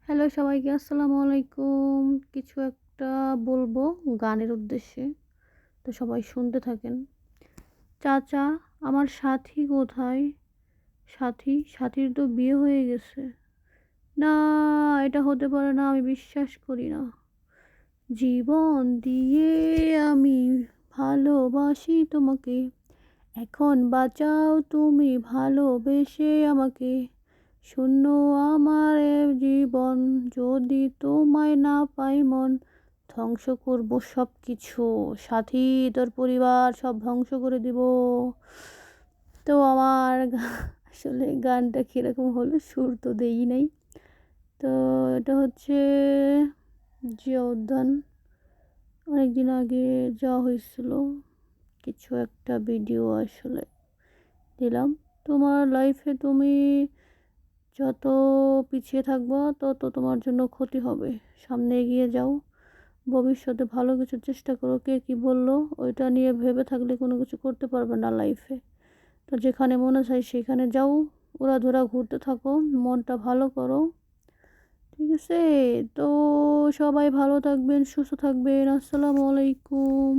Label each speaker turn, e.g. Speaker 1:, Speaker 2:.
Speaker 1: Hello সবাইকে আসসালামু আলাইকুম। কিছু একটা বলবো গানের উদ্দেশ্যে। তো সবাই শুনতে থাকেন। চাচা আমার সাথী কোথায়? সাথীর তো বিয়ে হয়ে গেছে। না, এটা হতে পারে না, আমি বিশ্বাস করি না। জীবন দিয়ে আমি ভালোবাসি তোমাকে। এখন বাঁচাও তুমি ভালোবেসে আমাকে। শূন্য আমার এ জীবন, যদি তোমায় না পাই মন। ধ্বংস করব সব কিছু, সাথী তোর পরিবার সব ধ্বংস করে দিব। তো আমার আসলে গানটা কীরকম হলো, সুর তো দেই নাই। তো এটা হচ্ছে জিয়া উদ্যান, অনেকদিন আগে যাওয়া হয়েছিল। কিছু একটা ভিডিও আসলে দিলাম। তোমার লাইফে তুমি যত পিছিয়ে থাকবা তত তোমার জন্য ক্ষতি হবে। সামনে এগিয়ে যাও, ভবিষ্যতে ভালো কিছু চেষ্টা করো। কে কী বললো ওইটা নিয়ে ভেবে থাকলে কোনো কিছু করতে পারবে না লাইফে। তো যেখানে মনে চায় সেখানে যাও, উড়াধুরা ঘুরতে থাকো, মনটা ভালো করো, ঠিক আছে? তো সবাই ভালো থাকবেন, সুস্থ থাকবেন। আসসালামু আলাইকুম।